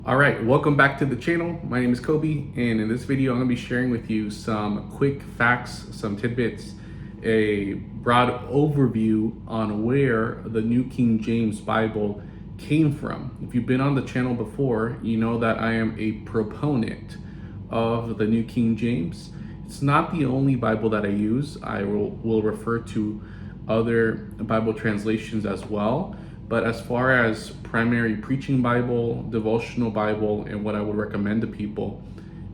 All right, welcome back to the channel. My name is Kobe, and in this video, I'm gonna be sharing with you some quick facts, some tidbits, a broad overview on where the New King James Bible came from. If you've been on the channel before, you know that I am a proponent of the New King James. It's not the only Bible that I use. I will refer to other Bible translations as well. But as far as primary preaching Bible, devotional Bible, and what I would recommend to people,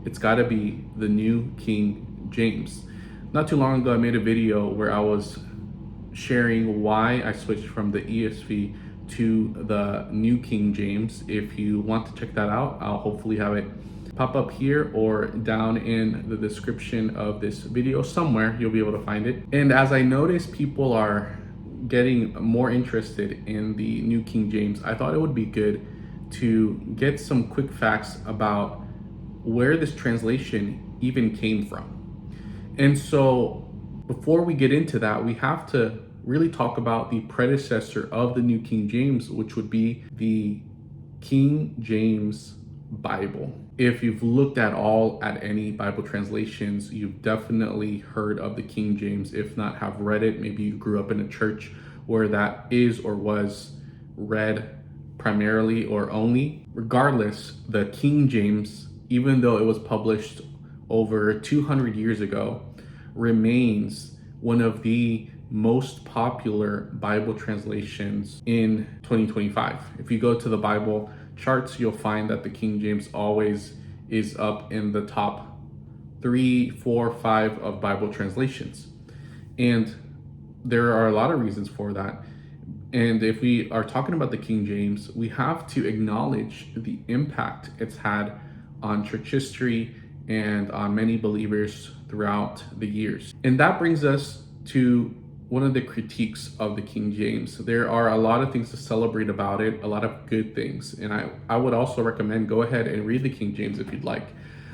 it's got to be the New King James. Not too long ago, I made a video where I was sharing why I switched from the ESV to the New King James. If you want to check that out, I'll hopefully have it pop up here or down in the description of this video somewhere. You'll be able to find it. And as I notice people are getting more interested in the New King James, I thought it would be good to get some quick facts about where this translation even came from. And so before we get into that, we have to really talk about the predecessor of the New King James, which would be the King James Bible. If you've looked at any Bible translations, you've definitely heard of the King James. If not, have read it. Maybe you grew up in a church where that is or was read primarily or only. Regardless, the King James, even though it was published over 200 years ago, remains one of the most popular Bible translations in 2025. If you go to the Bible charts, you'll find that the King James always is up in the top 3, 4, 5 of Bible translations. And there are a lot of reasons for that. And if we are talking about the King James, we have to acknowledge the impact it's had on church history and on many believers throughout the years. And that brings us to one of the critiques of the King James. There are a lot of things to celebrate about it, a lot of good things. And I would also recommend go ahead and read the King James if you'd like.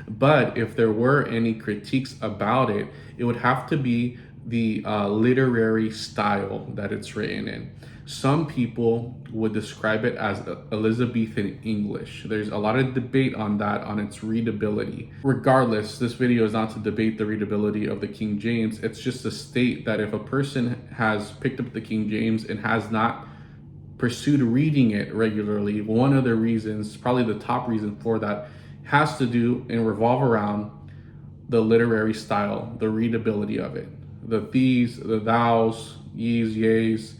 But if there were any critiques about it, it would have to be the literary style that it's written in. Some people would describe it as Elizabethan English. There's a lot of debate on that, on its readability. Regardless, this video is not to debate the readability of the King James. It's just to state that if a person has picked up the King James and has not pursued reading it regularly, one of the reasons, probably the top reason for that, has to do and revolve around the literary style, the readability of it. The these, the thous, ye's, yeas,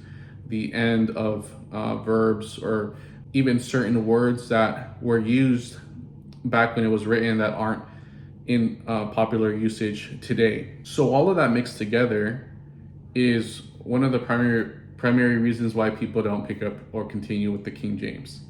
the end of verbs, or even certain words that were used back when it was written that aren't in popular usage today. So all of that mixed together is one of the primary reasons why people don't pick up or continue with the King James.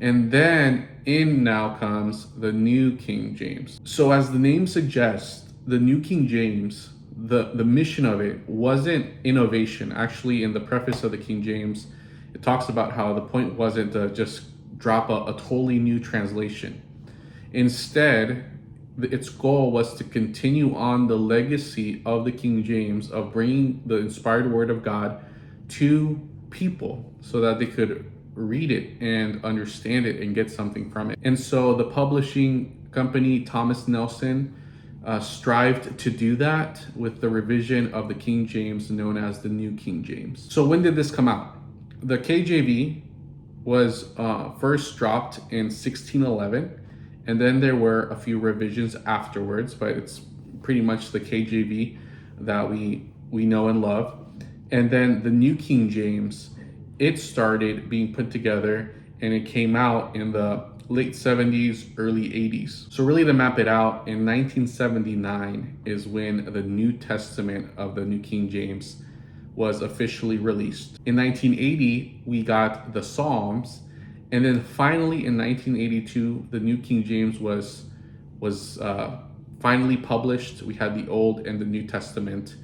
And then now comes the New King James. So as the name suggests, the New King James, the mission of it wasn't innovation. Actually, in the preface of the King James, it talks about how the point wasn't to just drop a totally new translation. Instead, its goal was to continue on the legacy of the King James, of bringing the inspired word of God to people so that they could read it and understand it and get something from it. And so the publishing company, Thomas Nelson, strived to do that with the revision of the King James known as the New King James. So when did this come out? The KJV was first dropped in 1611, and then there were a few revisions afterwards, but it's pretty much the KJV that we know and love. And then the New King James, it started being put together and it came out in the late 70s, early 80s. So really to map it out, in 1979 is when the New Testament of the New King James was officially released. In 1980, we got the Psalms, and then finally in 1982, the New King James was finally published. We had the Old and the New Testament,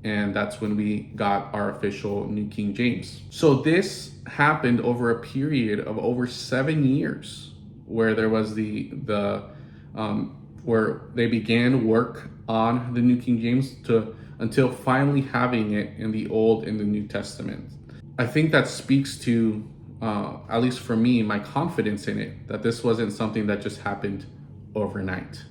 and that's when we got our official New King James. So this happened over a period of over 7 years, where there was where they began work on the New King James until finally having it in the Old and the New Testament. I think that speaks to at least for me, my confidence in it, that this wasn't something that just happened overnight,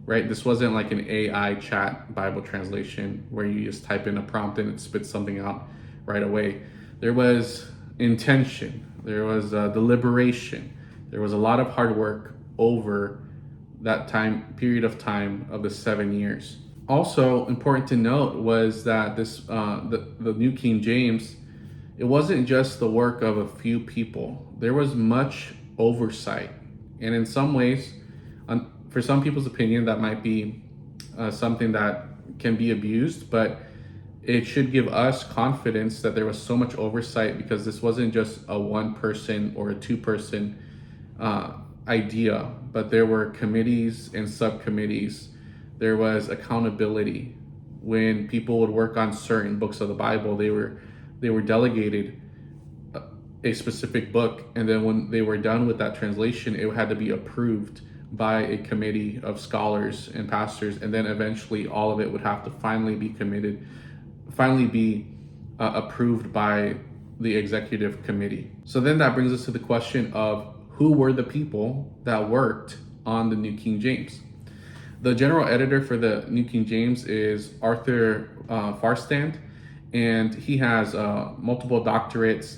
right? This wasn't like an AI chat Bible translation where you just type in a prompt and it spits something out right away. There was intention, there was deliberation, there was a lot of hard work over that period of time of the 7 years. Also important to note was that the New King James, it wasn't just the work of a few people. There was much oversight, and in some ways, for some people's opinion, that might be something that can be abused, but it should give us confidence that there was so much oversight, because this wasn't just a one person or a two person idea, but there were committees and subcommittees. There was accountability. When people would work on certain books of the Bible, they were delegated a specific book, and then when they were done with that translation, it had to be approved by a committee of scholars and pastors, and then eventually all of it would have to finally be approved by the executive committee. So then that brings us to the question of who were the people that worked on the New King James. The general editor for the New King James is Arthur Farstand, and he has multiple doctorates.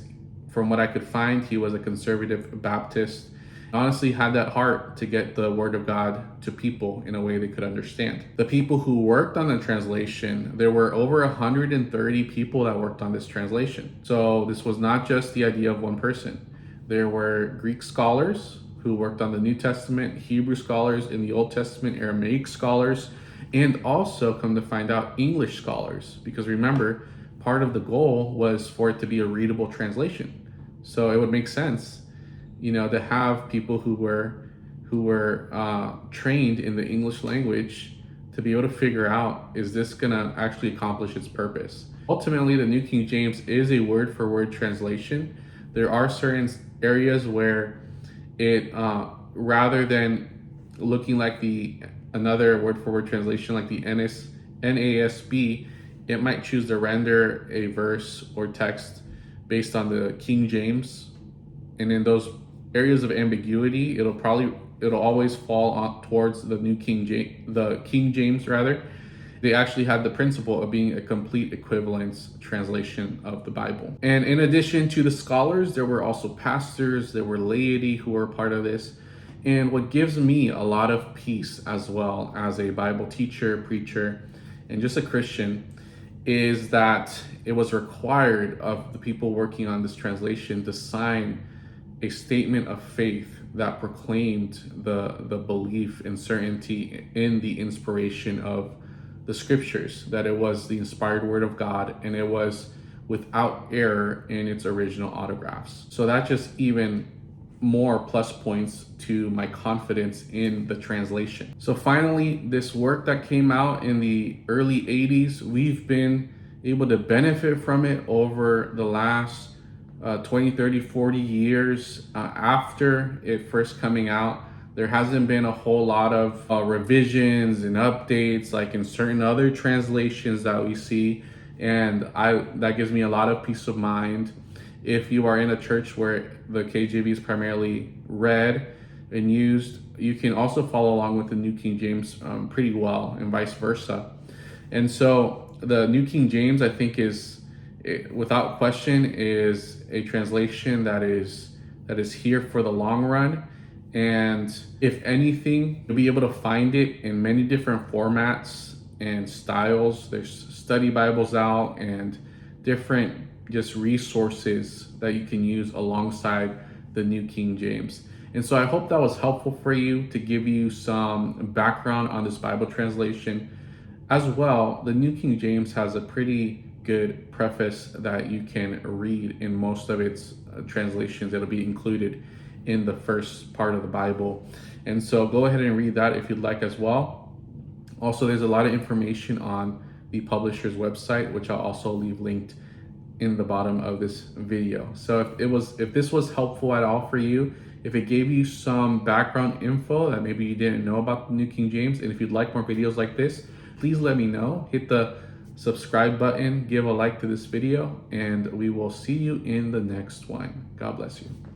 From what I could find, he was a conservative Baptist. Honestly, had that heart to get the word of God to people in a way they could understand. The people who worked on the translation, there were over 130 people that worked on this translation. So this was not just the idea of one person. There were Greek scholars who worked on the New Testament, Hebrew scholars in the Old Testament, Aramaic scholars, and also, come to find out, English scholars. Because remember, part of the goal was for it to be a readable translation. So it would make sense, to have people who were trained in the English language to be able to figure out, is this gonna actually accomplish its purpose? Ultimately, the New King James is a word-for-word translation. There are certain areas where it, rather than looking like another word-for-word translation like the NASB, it might choose to render a verse or text based on the King James, and in those areas of ambiguity, it'll always fall towards the King James rather. They actually had the principle of being a complete equivalence translation of the Bible. And in addition to the scholars, there were also pastors, there were laity who were part of this. And what gives me a lot of peace as well as a Bible teacher, preacher, and just a Christian is that it was required of the people working on this translation to sign a statement of faith that proclaimed the belief and certainty in the inspiration of the scriptures, that it was the inspired word of God and it was without error in its original autographs. So that just even more plus points to my confidence in the translation. So finally, this work that came out in the early 80s, we've been able to benefit from it over the last 20, 30, 40 years after it first coming out. There hasn't been a whole lot of revisions and updates like in certain other translations that we see, and that gives me a lot of peace of mind. If you are in a church where the KJV is primarily read and used, you can also follow along with the New King James pretty well, and vice versa. And so the New King James, I think, without question, is a translation that is here for the long run. And if anything, you'll be able to find it in many different formats and styles. There's study Bibles out and different just resources that you can use alongside the New King James. And so I hope that was helpful for you to give you some background on this Bible translation. As well, the New King James has a pretty good preface that you can read in most of its translations. It'll be included in the first part of the Bible. And so go ahead and read that if you'd like as well. Also, there's a lot of information on the publisher's website, which I'll also leave linked in the bottom of this video. So if this was helpful at all for you, if it gave you some background info that maybe you didn't know about the New King James, and if you'd like more videos like this, please let me know. Hit the subscribe button, give a like to this video, and we will see you in the next one. God bless you.